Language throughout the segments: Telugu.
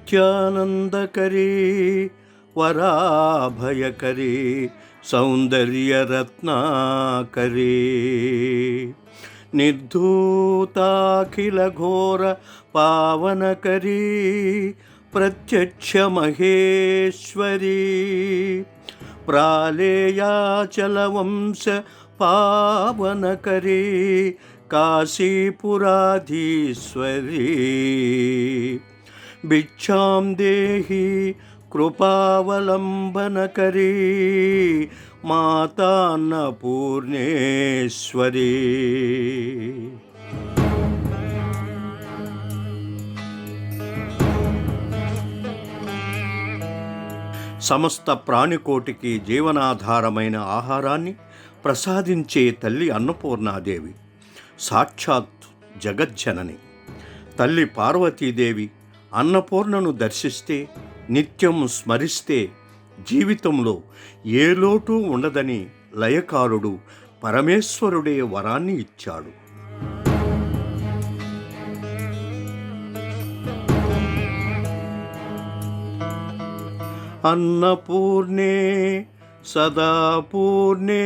నిత్యానందకరీ వరాభయకరీ సౌందర్యరత్నాకరీ నిర్ధూతాఖిల ఘోర పావనకరీ ప్రత్యక్ష మహేశ్వరీ ప్రాళేయాచల వంశ పావనకరీ కాశీపురాధీశ్వరీ భిక్షాం దేహి కృపావలంబనకరీ మాతాన్నపూర్ణేశ్వరీ. సమస్త ప్రాణికోటికి జీవనాధారమైన ఆహారాన్ని ప్రసాదించే తల్లి అన్నపూర్ణాదేవి సాక్షాత్ జగజ్జనని. తల్లి పార్వతీదేవి అన్నపూర్ణను దర్శిస్తే, నిత్యం స్మరిస్తే జీవితంలో ఏ లోటు ఉండదని లయకారుడు పరమేశ్వరుడే వరాన్ని ఇచ్చాడు. అన్నపూర్ణే సదాపూర్ణే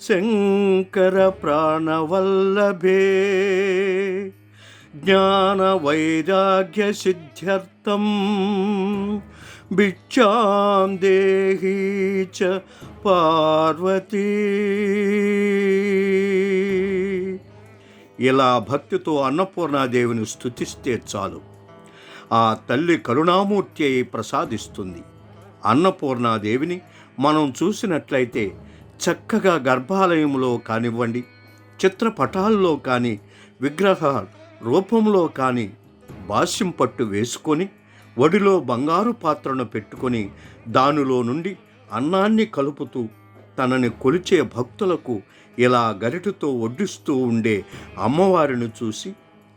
శంకర ప్రాణవల్లభే జ్ఞాన వైరాగ్య సిద్ధ్యర్థం భిక్షాం దేహి చ పార్వతీ. ఇలా భక్తితో అన్నపూర్ణాదేవిని స్తుతిస్తే చాలు, ఆ తల్లి కరుణామూర్తి అయి ప్రసాదిస్తుంది. అన్నపూర్ణాదేవిని మనం చూసినట్లయితే చక్కగా గర్భాలయంలో కానివ్వండి, చిత్రపటాల్లో కానీ, విగ్రహ రూపంలో కానీ భాష్యం పట్టు వేసుకొని ఒడిలో బంగారు పాత్రను పెట్టుకొని దానిలో నుండి అన్నాన్ని కలుపుతూ తనని కొలిచే భక్తులకు ఇలా గరిటతో వడ్డిస్తూ ఉండే అమ్మవారిని చూసి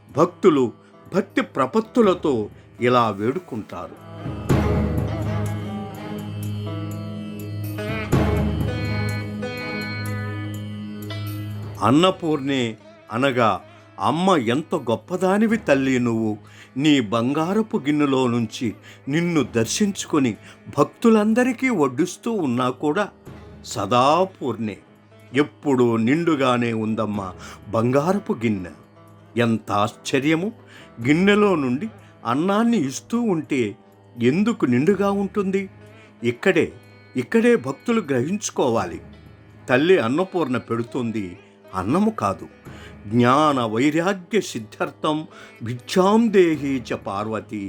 భక్తులు భక్తి ప్రపత్తులతో ఇలా వేడుకుంటారు. అన్నపూర్ణే అనగా అమ్మ ఎంత గొప్పదానివి తల్లి, నువ్వు నీ బంగారపు గిన్నెలో నుంచి నిన్ను దర్శించుకొని భక్తులందరికీ వడ్డిస్తూ ఉన్నా కూడా సదాపూర్ణే, ఎప్పుడూ నిండుగానే ఉందమ్మా బంగారపు గిన్నె. ఎంత ఆశ్చర్యము! గిన్నెలో నుండి అన్నాన్ని ఇస్తూ ఉంటే ఎందుకు నిండుగా ఉంటుంది? ఇక్కడే భక్తులు గ్రహించుకోవాలి. తల్లి అన్నపూర్ణ పెడుతుంది అన్నము కాదు, జ్ఞాన వైరాగ్య సిద్ధార్థం భిక్షాం దేహి చ పార్వతీ.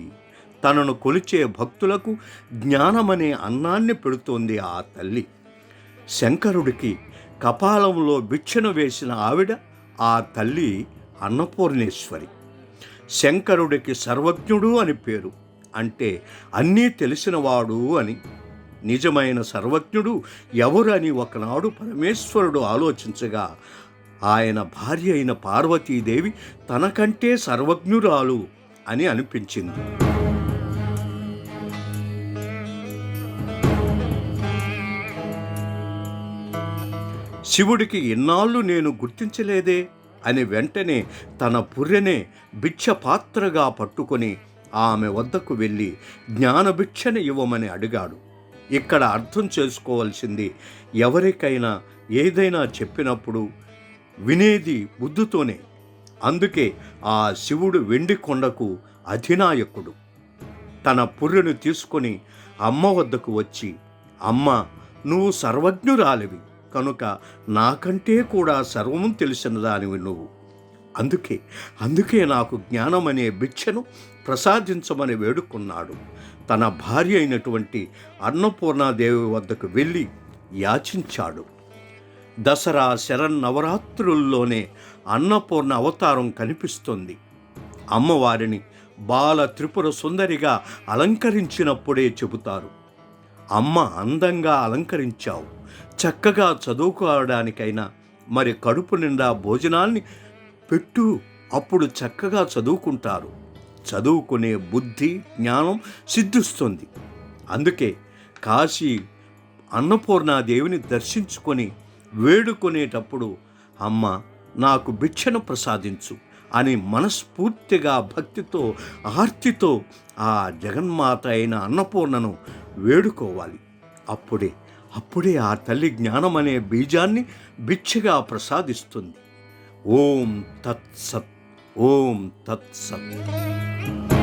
తనను కొలిచే భక్తులకు జ్ఞానమనే అన్నాన్ని పెడుతోంది ఆ తల్లి. శంకరుడికి కపాలంలో భిక్షను వేసిన ఆవిడ ఆ తల్లి అన్నపూర్ణేశ్వరి. శంకరుడికి సర్వజ్ఞుడు అని పేరు, అంటే అన్నీ తెలిసినవాడు అని. నిజమైన సర్వజ్ఞుడు ఎవరు అని ఒకనాడు పరమేశ్వరుడు ఆలోచించగా ఆయన భార్య అయిన పార్వతీదేవి తనకంటే సర్వజ్ఞురాలు అని అనిపించింది. శివుడికి ఇన్నాళ్ళు నేను గుర్తించలేదే అని వెంటనే తన పుర్రెనే భిక్ష పాత్రగా పట్టుకొని ఆమె వద్దకు వెళ్ళి జ్ఞానభిక్షను ఇవ్వమని అడిగాడు. ఇక్కడ అర్థం చేసుకోవాల్సింది, ఎవరికైనా ఏదైనా చెప్పినప్పుడు వినేది బుద్ధితోనే. అందుకే ఆ శివుడు వెండి కొండకు అధినాయకుడు. తన పుర్రెను తీసుకొని అమ్మ వద్దకు వచ్చి, అమ్మ నువ్వు సర్వజ్ఞురాలివి కనుక నాకంటే కూడా సర్వము తెలిసిన దానివి నువ్వు. అందుకే నాకు జ్ఞానమనే భిక్షను ప్రసాదించమని వేడుకున్నాడు. తన భార్య అయినటువంటి అన్నపూర్ణాదేవి వద్దకు వెళ్ళి యాచించాడు. దసరా శరన్నవరాత్రుల్లోనే అన్నపూర్ణ అవతారం కనిపిస్తుంది. అమ్మవారిని బాల త్రిపుర సుందరిగా అలంకరించినప్పుడే చెబుతారు, అమ్మ అందంగా అలంకరించావు, చక్కగా చదువుకోవడానికైనా మరి కడుపు నిండా భోజనాల్ని పెట్టు, అప్పుడు చక్కగా చదువుకుంటారు, చదువుకునే బుద్ధి జ్ఞానం సిద్ధిస్తుంది. అందుకే కాశీ అన్నపూర్ణాదేవిని దర్శించుకొని వేడుకునేటప్పుడు అమ్మ నాకు భిక్షను ప్రసాదించు అని మనస్ఫూర్తిగా భక్తితో ఆర్తితో ఆ జగన్మాత అయిన అన్నపూర్ణను వేడుకోవాలి. అప్పుడే ఆ తల్లి జ్ఞానం అనే బీజాన్ని భిక్షగా ప్రసాదిస్తుంది. ఓం తత్సత్. ఓం తత్సత్.